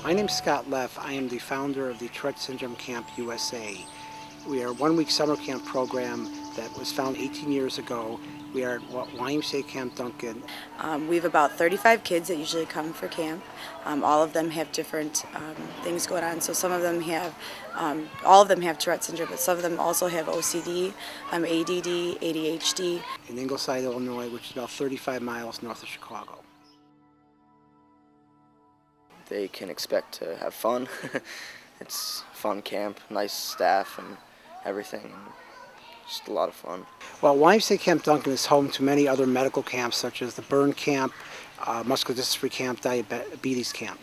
My name is Scott Leff. I am the founder of the Tourette Syndrome Camp USA. We are a one-week summer camp program that was founded 18 years ago. We are at YMCA Camp Duncan. We have about 35 kids that usually come for camp. All of them have different things going on. So some of them have, all of them have Tourette syndrome, but some of them also have OCD, ADD, ADHD. In Ingleside, Illinois, which is about 35 miles north of Chicago. They can expect to have fun. It's a fun camp, nice staff and everything, and just a lot of fun. Well, YMCA Camp Duncan is home to many other medical camps such as the burn camp, muscular dystrophy camp, diabetes camp.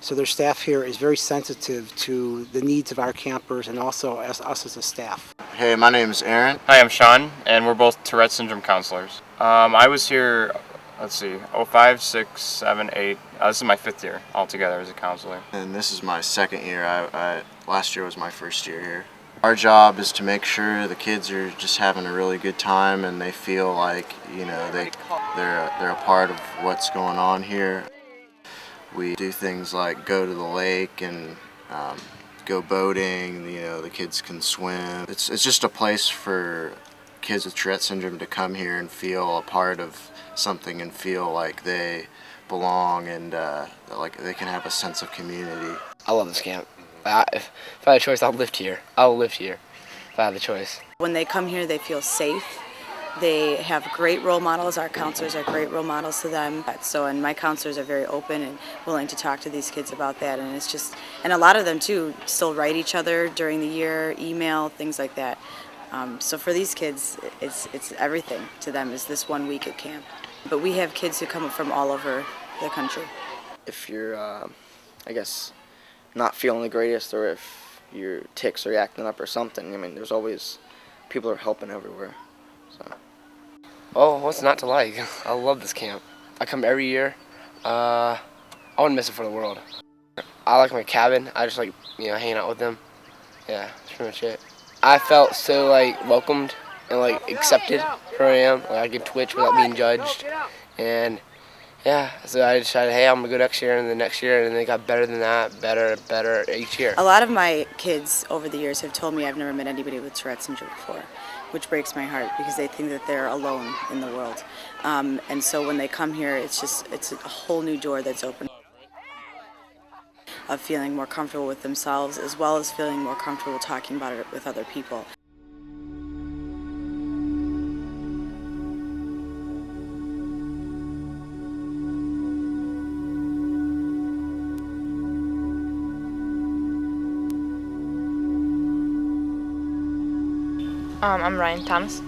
So their staff here is very sensitive to the needs of our campers and also us as a staff. Hey, my name is Aaron. Hi, I'm Sean, and we're both Tourette syndrome counselors. I was here, let's see, 05, 6, 7, 8. This is my 5th year altogether as a counselor. And this is my 2nd year. Last year was my 1st year here. Our job is to make sure the kids are just having a really good time and they feel like, you know, they're a part of what's going on here. We do things like go to the lake and go boating. You know, the kids can swim. It's just a place for kids with Tourette syndrome to come here and feel a part of something and feel like they belong and like they can have a sense of community. I love this camp. If I had a choice, I'll live here. I'll live here if I had the choice. When they come here, they feel safe. They have great role models. Our counselors are great role models to them. And my counselors are very open and willing to talk to these kids about that. And it's just, and a lot of them too still write each other during the year, email, things like that. So for these kids, it's everything to them is this 1 week at camp. But we have kids who come from all over the country. If you're, I guess, not feeling the greatest, or if your tics are acting up or something, I mean, there's always people are helping everywhere. So. Oh, what's not to like? I love this camp. I come every year. I wouldn't miss it for the world. I like my cabin. I just like, you know, hanging out with them. Yeah, that's pretty much it. I felt so like welcomed and like accepted where I am. Like I could twitch without being judged, and yeah, so I decided, hey, I'm gonna go next year and the next year, and they got better than that, better each year. A lot of my kids over the years have told me I've never met anybody with Tourette syndrome before, which breaks my heart because they think that they're alone in the world. And so when they come here, it's a whole new door that's open of feeling more comfortable with themselves as well as feeling more comfortable talking about it with other people. I'm Ryan Thomas.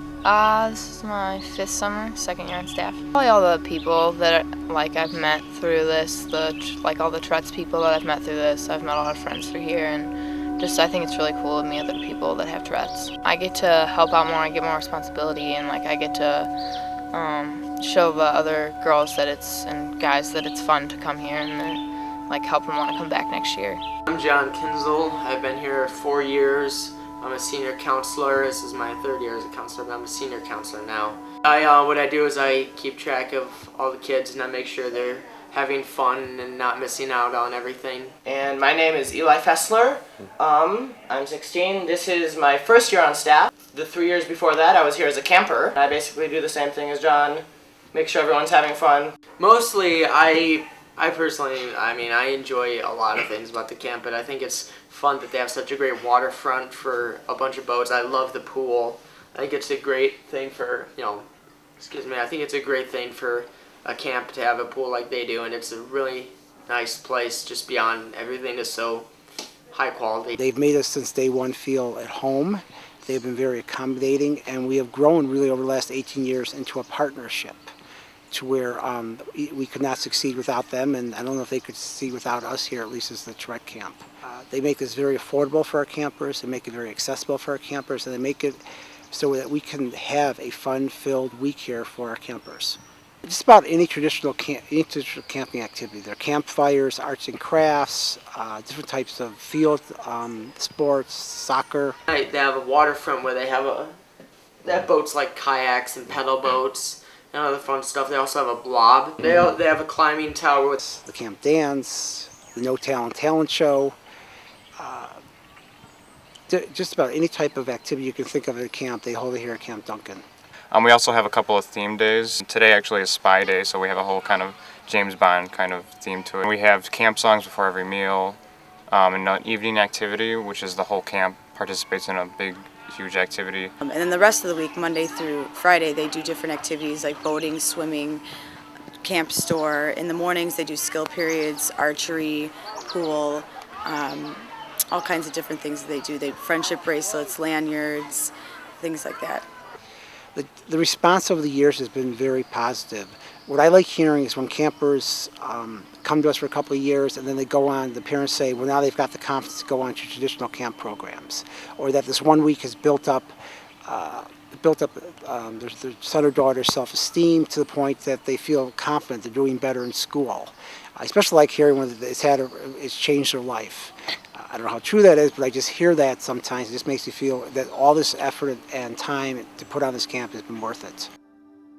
This is my 5th summer, 2nd year on staff. Probably all the people that I've met through this, all the Tourette's people that I've met through this. I've met a lot of friends through here, and just I think it's really cool to meet other people that have Tourette's. I get to help out more, I get more responsibility, and I get to show the other girls and guys that it's fun to come here and help them want to come back next year. I'm John Kinzel. I've been here 4 years. I'm a senior counselor. This is my 3rd year as a counselor, but I'm a senior counselor now. What I do is I keep track of all the kids and I make sure they're having fun and not missing out on everything. And my name is Eli Fessler. I'm 16. This is my 1st year on staff. The 3 years before that I was here as a camper. I basically do the same thing as John, make sure everyone's having fun. Mostly I personally, I enjoy a lot of things about the camp, but I think it's fun that they have such a great waterfront for a bunch of boats. I love the pool. I think it's a great thing for, I think it's a great thing for a camp to have a pool like they do, and it's a really nice place just beyond everything is so high quality. They've made us since day one feel at home. They've been very accommodating, and we have grown really over the last 18 years into a partnership to where we could not succeed without them, and I don't know if they could succeed without us here, at least as the Tourette camp. They make this very affordable for our campers, they make it very accessible for our campers, and they make it so that we can have a fun-filled week here for our campers. Just about any traditional camping activity. There are campfires, arts and crafts, different types of field sports, soccer. They have a waterfront where they have boats like kayaks and pedal boats and other fun stuff. They also have a blob. They have a climbing tower with the camp dance, the No Talent Show, just about any type of activity you can think of at a camp, they hold it here at Camp Duncan. We also have a couple of theme days. Today actually is Spy Day, so we have a whole kind of James Bond kind of theme to it. We have camp songs before every meal, and an evening activity, which is the whole camp participates in a big, huge activity. And then the rest of the week, Monday through Friday, they do different activities like boating, swimming, camp store. In the mornings, they do skill periods, archery, pool, all kinds of different things that they do. They friendship bracelets, lanyards, things like that. The response over the years has been very positive. What I like hearing is when campers come to us for a couple of years and then they go on, the parents say, well, now they've got the confidence to go on to traditional camp programs, or that this 1 week has built up their son or daughter's self-esteem to the point that they feel confident they're doing better in school. I especially like hearing when it's changed their life. I don't know how true that is, but I just hear that sometimes. It just makes me feel that all this effort and time to put on this camp has been worth it.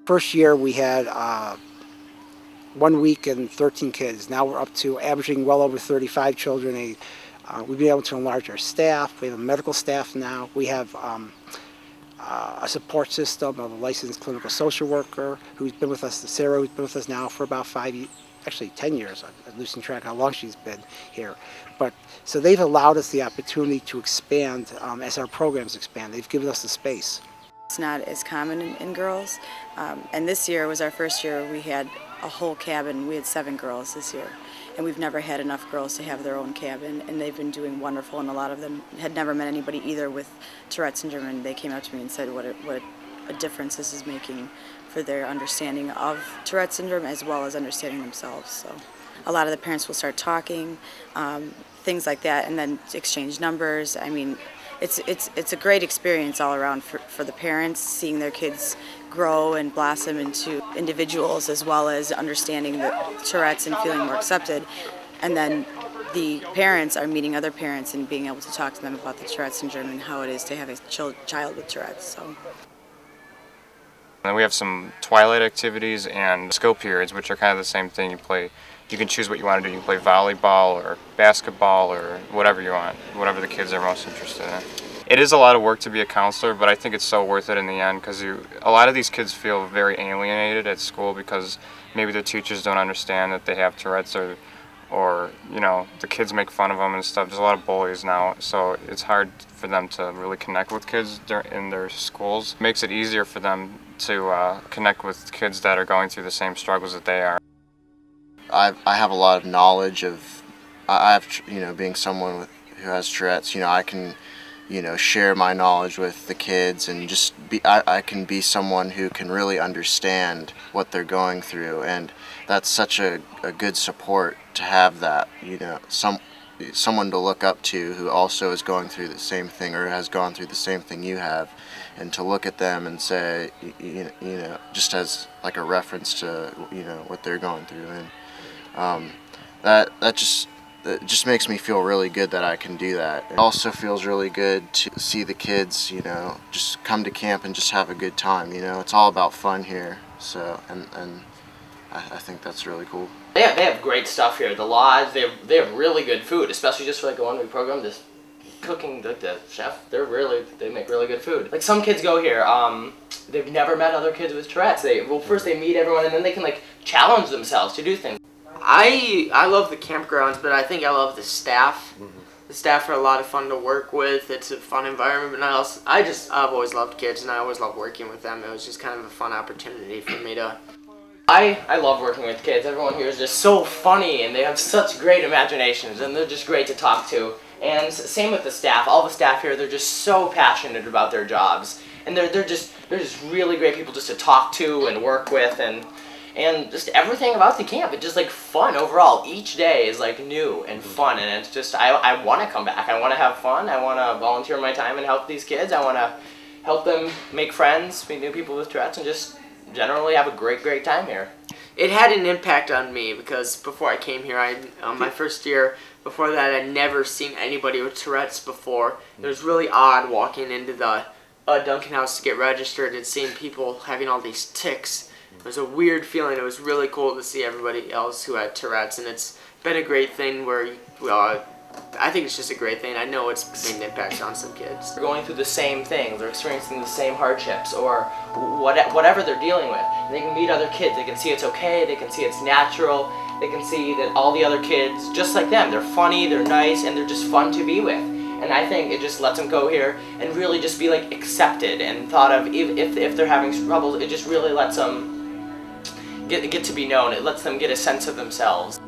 First year we had 1 week and 13 kids. Now we're up to averaging well over 35 children. We've been able to enlarge our staff. We have a medical staff now. We have a support system of a licensed clinical social worker who's been with us, Sarah, who's been with us now for about 10 years. I'm losing track how long she's been here. But so they've allowed us the opportunity to expand as our programs expand. They've given us the space. It's not as common in girls. And this year was our first year we had a whole cabin. We had 7 girls this year. And we've never had enough girls to have their own cabin. And they've been doing wonderful. And a lot of them had never met anybody either with Tourette syndrome. And they came up to me and said what a difference this is making for their understanding of Tourette syndrome as well as understanding themselves. So a lot of the parents will start talking, things like that, and then exchange numbers. I mean, it's a great experience all around for the parents, seeing their kids grow and blossom into individuals as well as understanding the Tourette's and feeling more accepted. And then the parents are meeting other parents and being able to talk to them about the Tourette syndrome and how it is to have a child with Tourette's. So. And we have some twilight activities and skill periods, which are kind of the same thing. You can choose what you want to do. You can play volleyball or basketball or whatever you want, whatever the kids are most interested in. It is a lot of work to be a counselor, but I think it's so worth it in the end because a lot of these kids feel very alienated at school because maybe the teachers don't understand that they have Tourette's or you know, the kids make fun of them and stuff. There's a lot of bullies now, so it's hard for them to really connect with kids in their schools. It makes it easier for them to connect with kids that are going through the same struggles that they are. I have a lot of knowledge of, being someone who has Tourette's, I can, share my knowledge with the kids and just I can be someone who can really understand what they're going through, and that's such a good support to have that, someone to look up to who also is going through the same thing or has gone through the same thing you have, and to look at them and say, just as like a reference to, what they're going through. And it just makes me feel really good that I can do that. It also feels really good to see the kids, just come to camp and just have a good time. It's all about fun here. So, and I think that's really cool. They have great stuff here. The lodge, they have really good food, especially just for like a 1 week program. This cooking, the chef, they make really good food. Like some kids go here, they've never met other kids with Tourette's. First they meet everyone and then they can like challenge themselves to do things. I love the campgrounds, but I think I love the staff. Mm-hmm. The staff are a lot of fun to work with. It's a fun environment, but I've always loved kids and I always loved working with them. It was just kind of a fun opportunity for me to. I love working with kids. Everyone here is just so funny and they have such great imaginations and they're just great to talk to. And same with the staff. All the staff here, they're just so passionate about their jobs. And they're just really great people just to talk to and work with, and just everything about the camp. It's just like fun overall. Each day is like new and fun, and it's just I want to come back. I want to have fun. I want to volunteer my time and help these kids. I want to help them make friends, meet new people with Tourette's, and just generally have a great time here. It had an impact on me because before I came here, my first year, before that, I'd never seen anybody with Tourette's before. It was really odd walking into the Duncan house to get registered and seeing people having all these tics. It was a weird feeling. It was really cool to see everybody else who had Tourette's, and it's been a great thing where, well, I think it's just a great thing. I know it's made an impact on some kids. They're going through the same things, they're experiencing the same hardships, or whatever they're dealing with. They can meet other kids, they can see it's okay, they can see it's natural, they can see that all the other kids, just like them, they're funny, they're nice, and they're just fun to be with. And I think it just lets them go here and really just be like accepted and thought of. If they're having troubles, it just really lets them get to be known. It lets them get a sense of themselves.